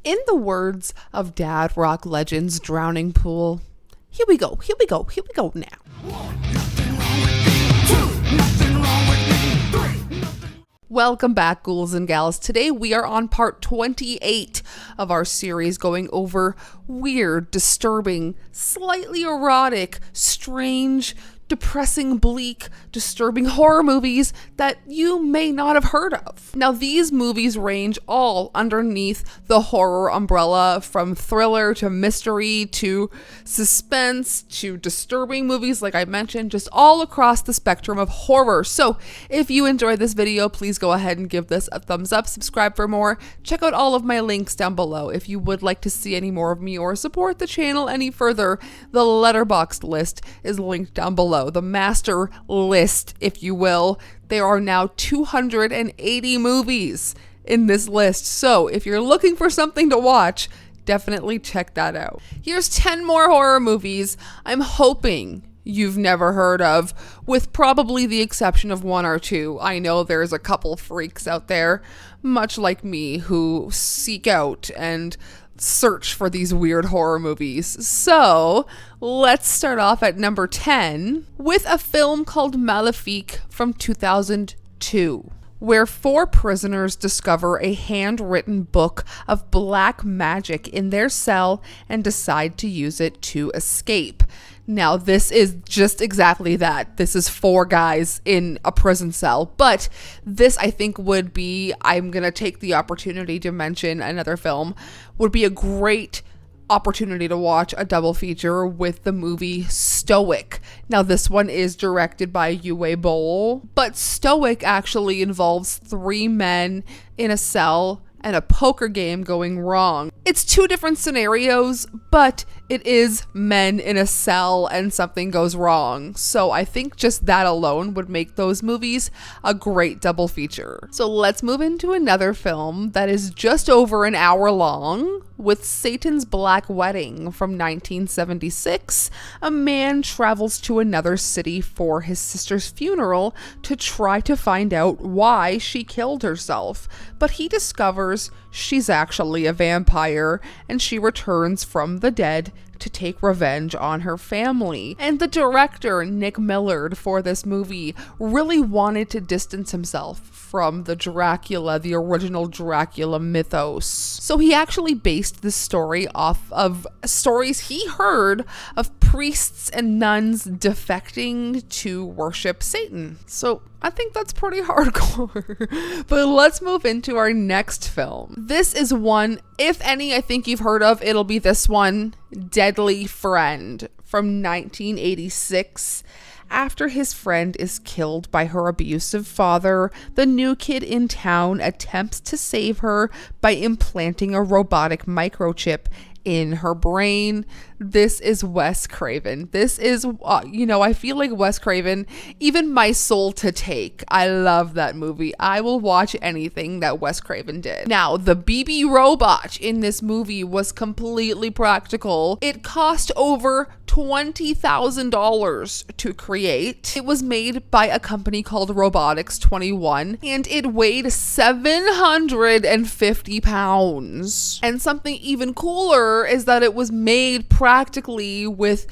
In the words of dad rock legends Drowning Pool, here we go now. Welcome back, ghouls and gals. Today we are on part 28 of our series going over weird, disturbing, slightly erotic, strange, depressing, bleak, disturbing horror movies that you may not have heard of. Now, these movies range all underneath the horror umbrella, from thriller to mystery to suspense to disturbing movies, like I mentioned, just all across the spectrum of horror. So if you enjoyed this video, please go ahead and give this a thumbs up, subscribe for more, check out all of my links down below. If you would like to see any more of me or support the channel any further, the Letterboxd list is linked down below. The master list, if you will. There are now 280 movies in this list, so if you're looking for something to watch, definitely check that out. Here's 10 more horror movies I'm hoping you've never heard of, with probably the exception of one or two. I know there's a couple freaks out there, much like me, who seek out and search for these weird horror movies. So let's start off at number 10 with a film called Malefique from 2002, where 4 prisoners discover a handwritten book of black magic in their cell and decide to use it to escape. Now, this is just exactly that. This is 4 guys in a prison cell. But this, I think, would be, I'm going to take the opportunity to mention another film, would be a great opportunity to watch a double feature with the movie Stoic. Now, this one is directed by Uwe Boll, but Stoic actually involves 3 men in a cell and a poker game going wrong. It's 2 different scenarios, but it is men in a cell and something goes wrong. So I think just that alone would make those movies a great double feature. So let's move into another film that is just over an hour long, with Satan's Black Wedding from 1976. A man travels to another city for his sister's funeral to try to find out why she killed herself, but he discovers she's actually a vampire, and she returns from the dead to take revenge on her family. And the director, Nick Millard, for this movie really wanted to distance himself from the Dracula, the original Dracula mythos. So he actually based this story off of stories he heard of priests and nuns defecting to worship Satan. So I think that's pretty hardcore. But let's move into our next film. This is one, if any, I think you've heard of. It'll be this one, Deadly Friend from 1986. After his friend is killed by her abusive father, the new kid in town attempts to save her by implanting a robotic microchip in her brain. This is Wes Craven. This is, I feel like Wes Craven, even My Soul to Take. I love that movie. I will watch anything that Wes Craven did. Now, the BB robot in this movie was completely practical. It cost over $20,000 to create. It was made by a company called Robotics 21, and it weighed 750 pounds. And something even cooler is that it was made practically with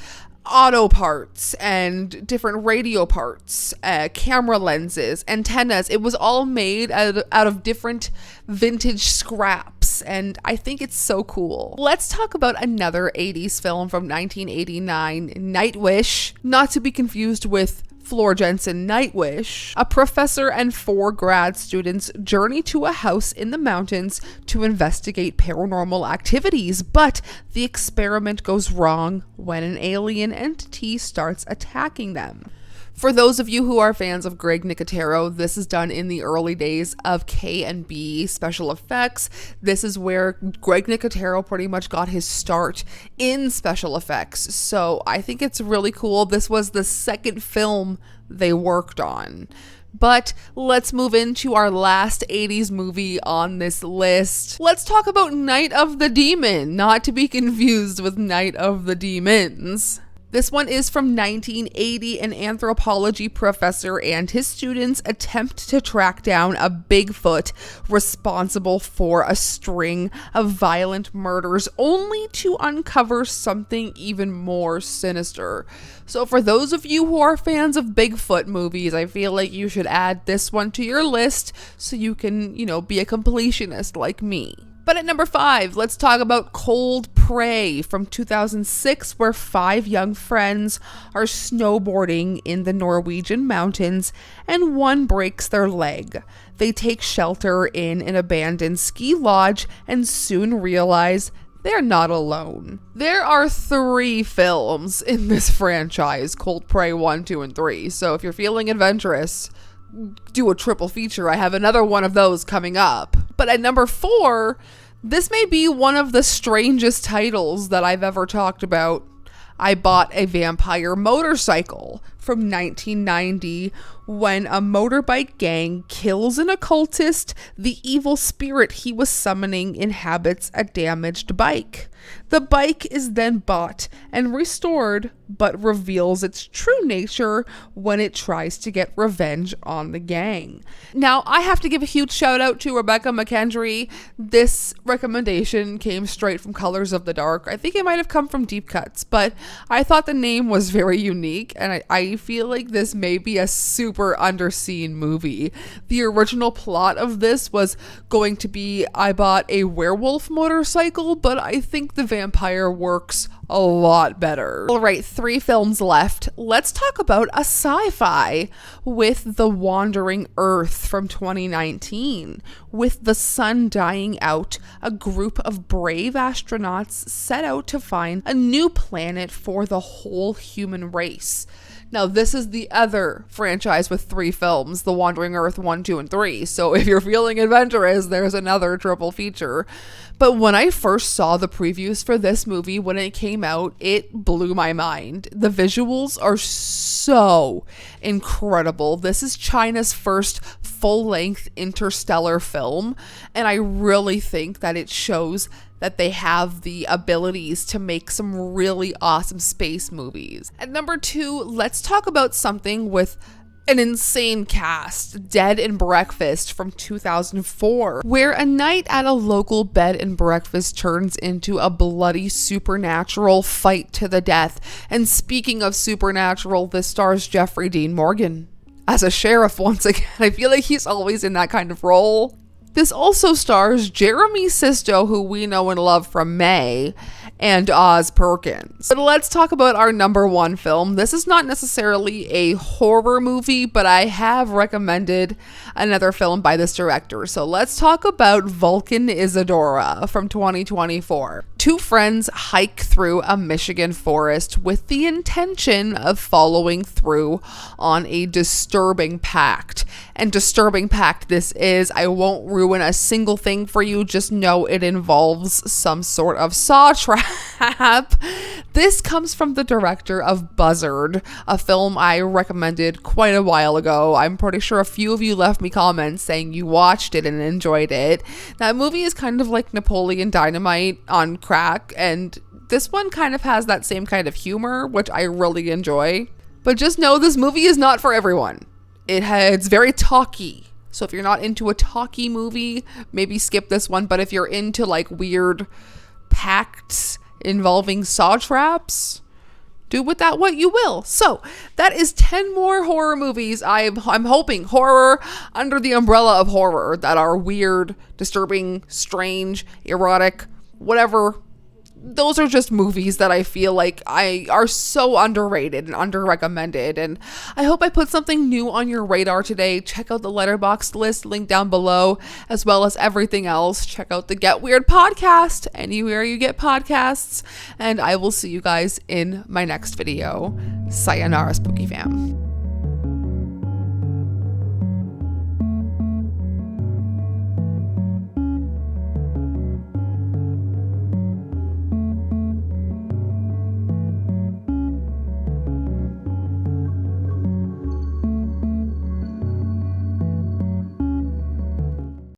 auto parts and different radio parts, camera lenses, antennas. It was all made out of different vintage scraps, and I think it's so cool. Let's talk about another 80s film from 1989, Nightwish, not to be confused with Floor Jensen Nightwish. A professor and 4 grad students journey to a house in the mountains to investigate paranormal activities, but the experiment goes wrong when an alien entity starts attacking them. For those of you who are fans of Greg Nicotero, this is done in the early days of K&B special effects. This is where Greg Nicotero pretty much got his start in special effects. So I think it's really cool. This was the second film they worked on. But let's move into our last 80s movie on this list. Let's talk about Night of the Demon, not to be confused with Night of the Demons. This one is from 1980. An anthropology professor and his students attempt to track down a Bigfoot responsible for a string of violent murders, only to uncover something even more sinister. So for those of you who are fans of Bigfoot movies, I feel like you should add this one to your list so you can, be a completionist like me. But at number 5, let's talk about Cold Prey from 2006, where 5 young friends are snowboarding in the Norwegian mountains and one breaks their leg. They take shelter in an abandoned ski lodge and soon realize they're not alone. There are 3 films in this franchise, Cold Prey 1, 2, and 3. So if you're feeling adventurous, do a triple feature. I have another one of those coming up. But at number 4, this may be one of the strangest titles that I've ever talked about. I Bought a Vampire Motorcycle from 1990, when a motorbike gang kills an occultist. The evil spirit he was summoning inhabits a damaged bike. The bike is then bought and restored, but reveals its true nature when it tries to get revenge on the gang. Now, I have to give a huge shout out to Rebecca McKendry. This recommendation came straight from Colors of the Dark. I think it might have come from Deep Cuts, but I thought the name was very unique, and I feel like this may be a super underseen movie. The original plot of this was going to be I bought a werewolf motorcycle, but I think the vampire works a lot better. All right, 3 films left. Let's talk about a sci-fi with The Wandering Earth from 2019. With the sun dying out, a group of brave astronauts set out to find a new planet for the whole human race. Now, this is the other franchise with 3 films, The Wandering Earth 1, 2, and 3. So if you're feeling adventurous, there's another triple feature. But when I first saw the previews for this movie, when it came out, it blew my mind. The visuals are so incredible. This is China's first full-length interstellar film, and I really think that it shows that they have the abilities to make some really awesome space movies. At number 2, let's talk about something with an insane cast, Dead and Breakfast from 2004, where a night at a local bed and breakfast turns into a bloody supernatural fight to the death. And speaking of supernatural, this stars Jeffrey Dean Morgan as a sheriff once again. I feel like he's always in that kind of role. This also stars Jeremy Sisto, who we know and love from May, and Oz Perkins. But let's talk about our number 1 film. This is not necessarily a horror movie, but I have recommended another film by this director. So let's talk about Vulcanizadora from 2024. 2 friends hike through a Michigan forest with the intention of following through on a disturbing pact. And disturbing pact this is. I won't ruin a single thing for you, just know it involves some sort of saw trap. This comes from the director of Buzzard, a film I recommended quite a while ago. I'm pretty sure a few of you left me comments saying you watched it and enjoyed it. That movie is kind of like Napoleon Dynamite on crack, and this one kind of has that same kind of humor, which I really enjoy. But just know this movie is not for everyone. It's very talky. So if you're not into a talky movie, maybe skip this one. But if you're into like weird pacts involving saw traps, do with that what you will. So that is 10 more horror movies. I'm hoping horror under the umbrella of horror that are weird, disturbing, strange, erotic, whatever. Those are just movies that I feel like are so underrated and under-recommended, and I hope I put something new on your radar today. Check out the Letterboxd list, link down below, as well as everything else. Check out the Get Weird podcast, anywhere you get podcasts, and I will see you guys in my next video. Sayonara, Spooky Fam.